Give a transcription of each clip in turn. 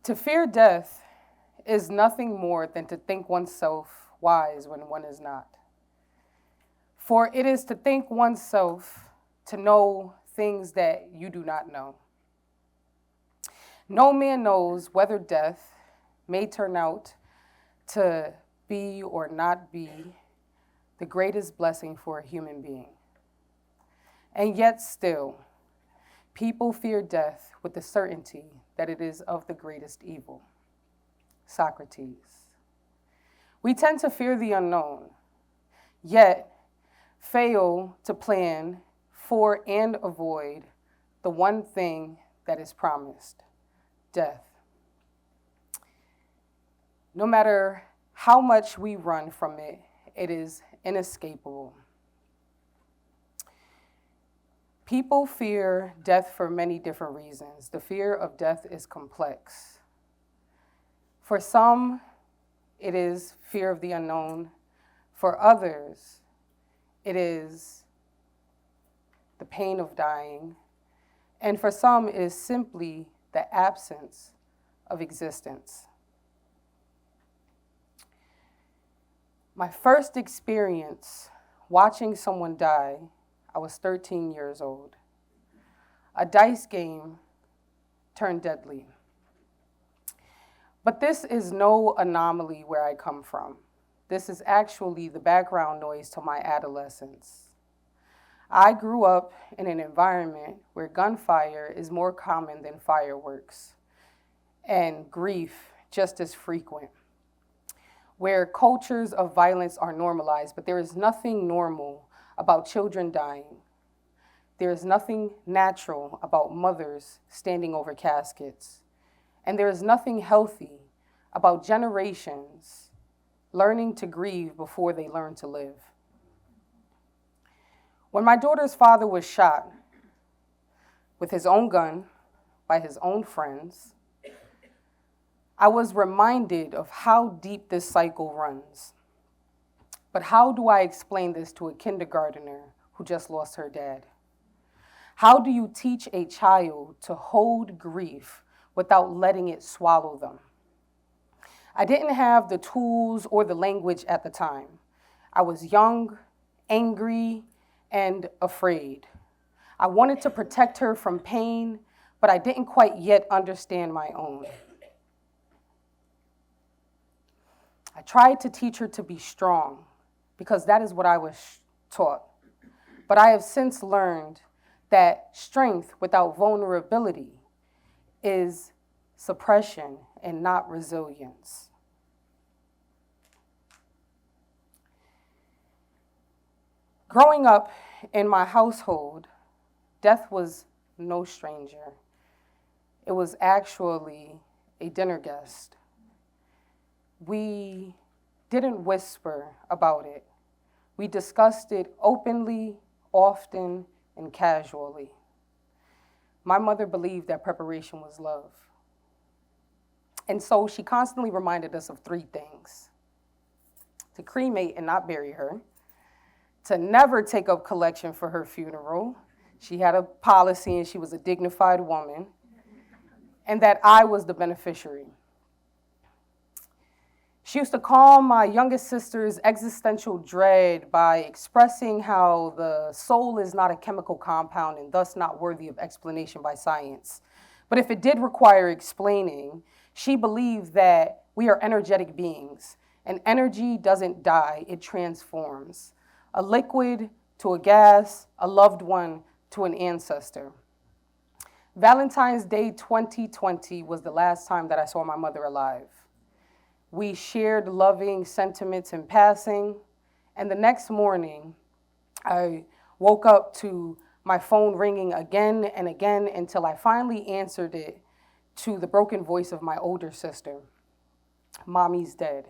To fear death is nothing more than to think oneself wise when one is not. For it is to think oneself to know things that you do not know. No man knows whether death may turn out to be or not be the greatest blessing for a human being. And yet still, people fear death with the certainty that it is of the greatest evil. Socrates. We tend to fear the unknown, yet fail to plan for and avoid the one thing that is promised, death. No matter how much we run from it, it is inescapable. People fear death for many different reasons. The fear of death is complex. For some, it is fear of the unknown. For others, it is the pain of dying. And for some, it is simply the absence of existence. My first experience watching someone die, I was 13 years old. A dice game turned deadly. But this is no anomaly where I come from. This is actually the background noise to my adolescence. I grew up in an environment where gunfire is more common than fireworks, and grief just as frequent, where cultures of violence are normalized, but there is nothing normal about children dying. There is nothing natural about mothers standing over caskets. And there is nothing healthy about generations learning to grieve before they learn to live. When my daughter's father was shot with his own gun by his own friends, I was reminded of how deep this cycle runs. But how do I explain this to a kindergartner who just lost her dad? How do you teach a child to hold grief without letting it swallow them? I didn't have the tools or the language at the time. I was young, angry, and afraid. I wanted to protect her from pain, but I didn't quite yet understand my own. I tried to teach her to be strong because that is what I was taught. But I have since learned that strength without vulnerability is suppression and not resilience. Growing up in my household, death was no stranger. It was actually a dinner guest. We didn't whisper about it. We discussed it openly, often, and casually. My mother believed that preparation was love. And so she constantly reminded us of three things: to cremate and not bury her, to never take up collection for her funeral. She had a policy and she was a dignified woman, and that I was the beneficiary. She used to calm my youngest sister's existential dread by expressing how the soul is not a chemical compound and thus not worthy of explanation by science. But if it did require explaining, she believed that we are energetic beings, and energy doesn't die, it transforms. A liquid to a gas, a loved one to an ancestor. Valentine's Day 2020 was the last time that I saw my mother alive. We shared loving sentiments in passing, and the next morning, I woke up to my phone ringing again and again until I finally answered it to the broken voice of my older sister. Mommy's dead.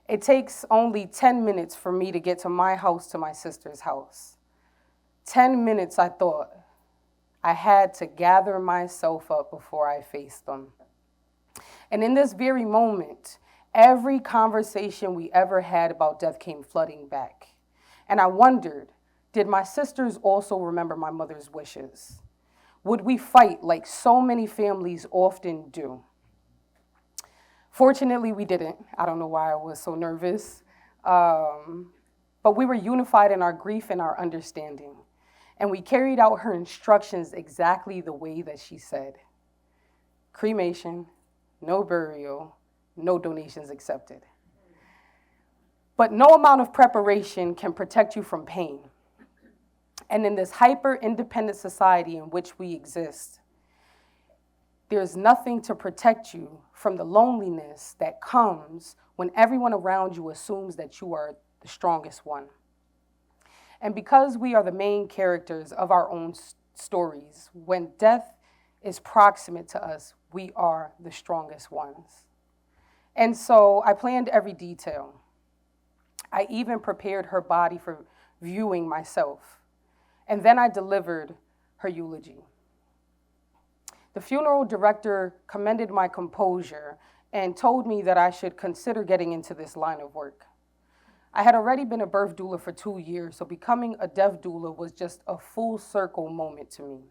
It takes only 10 minutes for me to get to my house to my sister's house. 10 minutes, I thought. I had to gather myself up before I faced them. And in this very moment, every conversation we ever had about death came flooding back. And I wondered, did my sisters also remember my mother's wishes? Would we fight like so many families often do? Fortunately, we didn't. I don't know why I was so nervous. But we were unified in our grief and our understanding. And we carried out her instructions exactly the way that she said. Cremation, no burial, no donations accepted. But no amount of preparation can protect you from pain. And in this hyper-independent society in which we exist, there's nothing to protect you from the loneliness that comes when everyone around you assumes that you are the strongest one. And because we are the main characters of our own stories, when death is proximate to us, we are the strongest ones. And so I planned every detail. I even prepared her body for viewing myself. And then I delivered her eulogy. The funeral director commended my composure and told me that I should consider getting into this line of work. I had already been a birth doula for 2 years, so becoming a death doula was just a full circle moment to me.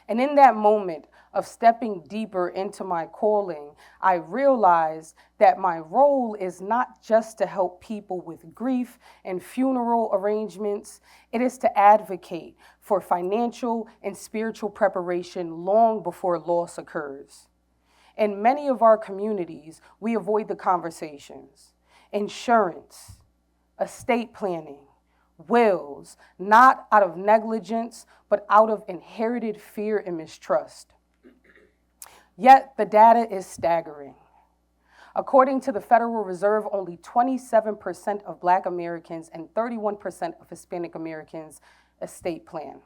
And in that moment of stepping deeper into my calling, I realized that my role is not just to help people with grief and funeral arrangements. It is to advocate for financial and spiritual preparation long before loss occurs. In many of our communities, we avoid the conversations. Insurance, estate planning, wills, not out of negligence, but out of inherited fear and mistrust. Yet the data is staggering. According to the Federal Reserve, only 27% of Black Americans and 31% of Hispanic Americans estate plan,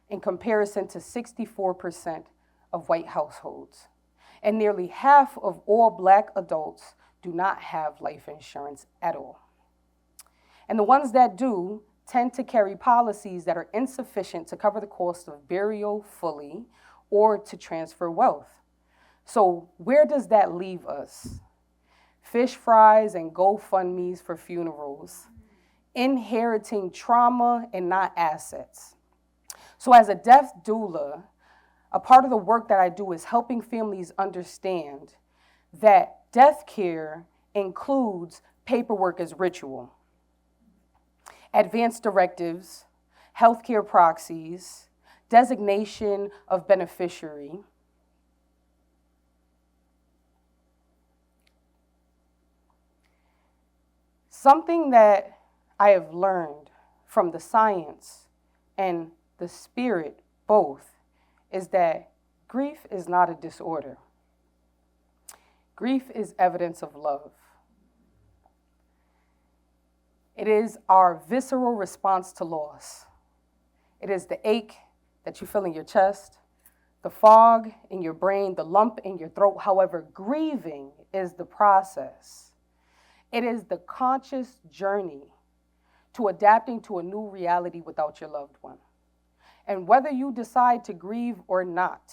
in comparison to 64% of white households. And nearly half of all Black adults do not have life insurance at all. And the ones that do tend to carry policies that are insufficient to cover the cost of burial fully or to transfer wealth. So where does that leave us? Fish fries and GoFundMes for funerals, inheriting trauma and not assets. So as a death doula, a part of the work that I do is helping families understand that death care includes paperwork as ritual, advance directives, healthcare proxies, designation of beneficiary, something that I have learned from the science and the spirit both is that grief is not a disorder. Grief is evidence of love. It is our visceral response to loss. It is the ache that you feel in your chest, the fog in your brain, the lump in your throat. However, grieving is the process. It is the conscious journey to adapting to a new reality without your loved one. And whether you decide to grieve or not,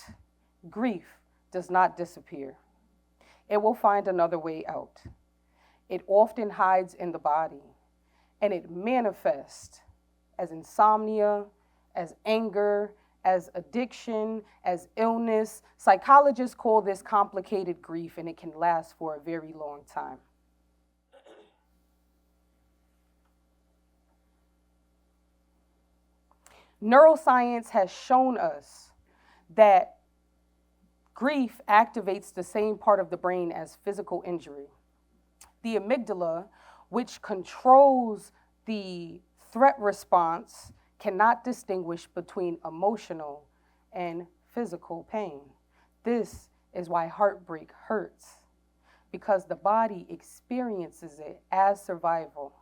grief does not disappear. It will find another way out. It often hides in the body, and it manifests as insomnia, as anger, as addiction, as illness. Psychologists call this complicated grief, and it can last for a very long time. Neuroscience has shown us that grief activates the same part of the brain as physical injury. The amygdala, which controls the threat response, cannot distinguish between emotional and physical pain. This is why heartbreak hurts, because the body experiences it as survival.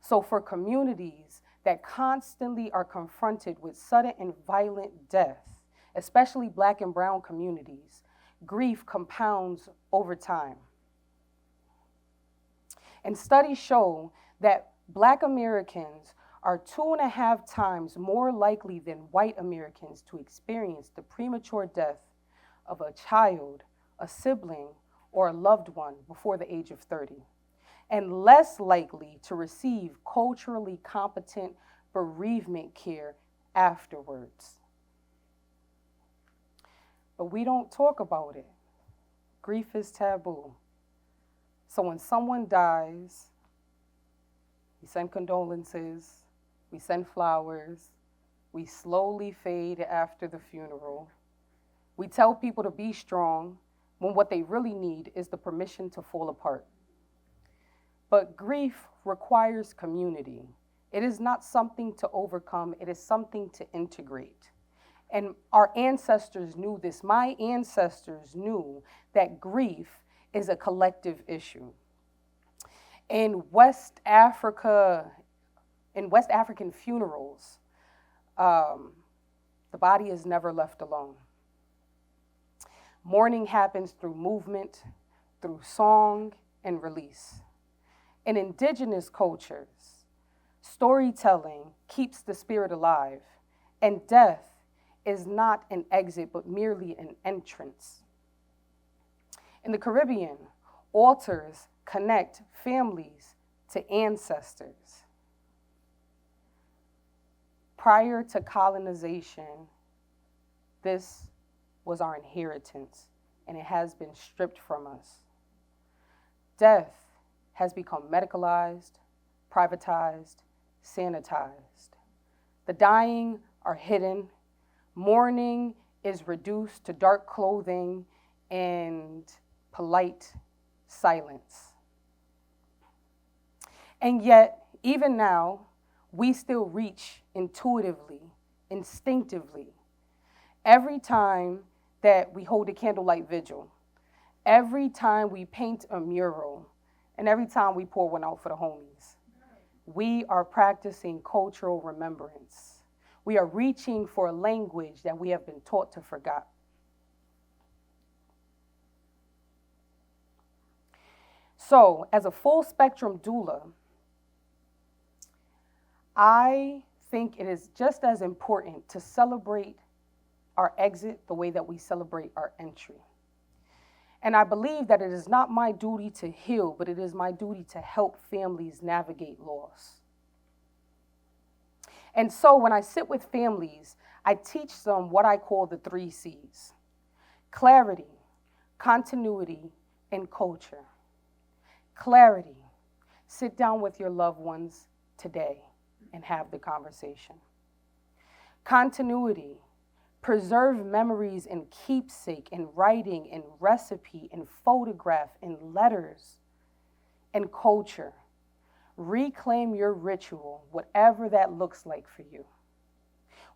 So for communities that constantly are confronted with sudden and violent death, especially Black and brown communities, grief compounds over time. And studies show that Black Americans are 2.5 times more likely than white Americans to experience the premature death of a child, a sibling, or a loved one before the age of 30, and less likely to receive culturally competent bereavement care afterwards. But we don't talk about it. Grief is taboo. So when someone dies, we send condolences, we send flowers, we slowly fade after the funeral. We tell people to be strong when what they really need is the permission to fall apart. But grief requires community. It is not something to overcome, it is something to integrate. And our ancestors knew this. My ancestors knew that grief is a collective issue. In West African funerals, the body is never left alone. Mourning happens through movement, through song, and release. In indigenous cultures, storytelling keeps the spirit alive, and death is not an exit, but merely an entrance. In the Caribbean, altars connect families to ancestors. Prior to colonization, this was our inheritance, and it has been stripped from us. Death has become medicalized, privatized, sanitized. The dying are hidden. Mourning is reduced to dark clothing and polite silence. And yet, even now, we still reach intuitively, instinctively. Every time that we hold a candlelight vigil, every time we paint a mural, and every time we pour one out for the homies, we are practicing cultural remembrance. We are reaching for a language that we have been taught to forget. So, as a full spectrum doula, I think it is just as important to celebrate our exit the way that we celebrate our entry. And I believe that it is not my duty to heal, but it is my duty to help families navigate loss. And so when I sit with families, I teach them what I call the 3 C's: clarity, continuity, and culture. Clarity. Sit down with your loved ones today and have the conversation. Continuity. Preserve memories in keepsake, in writing, in recipe, in photograph, in letters. And culture. Reclaim your ritual, whatever that looks like for you.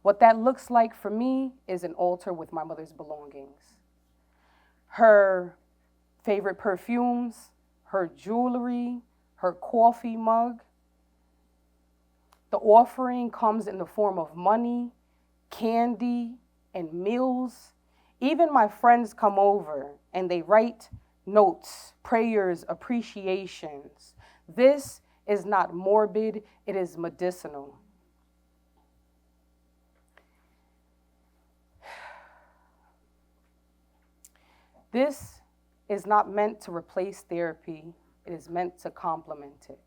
What that looks like for me is an altar with my mother's belongings. Her favorite perfumes, her jewelry, her coffee mug. The offering comes in the form of money, candy, and meals. Even my friends come over and they write notes, prayers, appreciations. This is not morbid, it is medicinal. This is not meant to replace therapy, it is meant to complement it.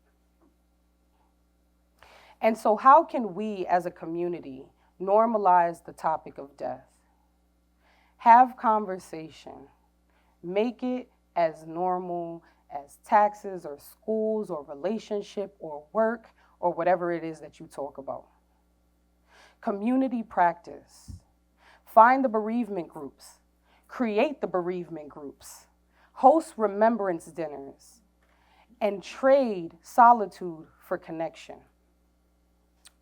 And so how can we as a community normalize the topic of death? Have conversation. Make it as normal as taxes or schools or relationship or work or whatever it is that you talk about. Community practice. Find the bereavement groups. Create the bereavement groups. Host remembrance dinners. And trade solitude for connection.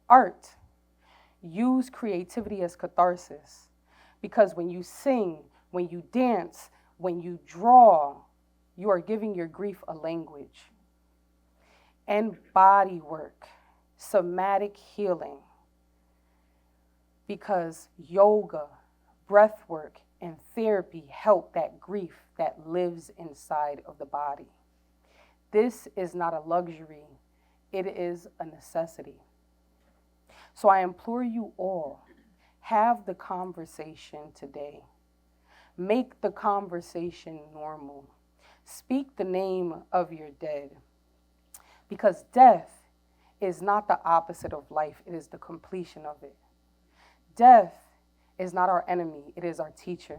Art. Use creativity as catharsis, because when you sing, when you dance, when you draw, you are giving your grief a language. And body work, somatic healing, because yoga, breath work, and therapy help that grief that lives inside of the body. This is not a luxury, it is a necessity. So I implore you all, have the conversation today. Make the conversation normal. Speak the name of your dead. Because death is not the opposite of life, it is the completion of it. Death is not our enemy, it is our teacher.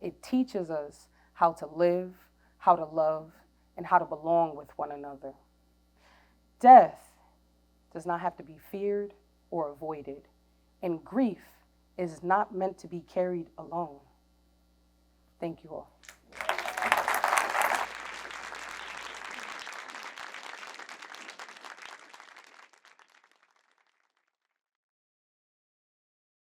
It teaches us how to live, how to love, and how to belong with one another. Death does not have to be feared or avoided, and grief is not meant to be carried alone. Thank you all.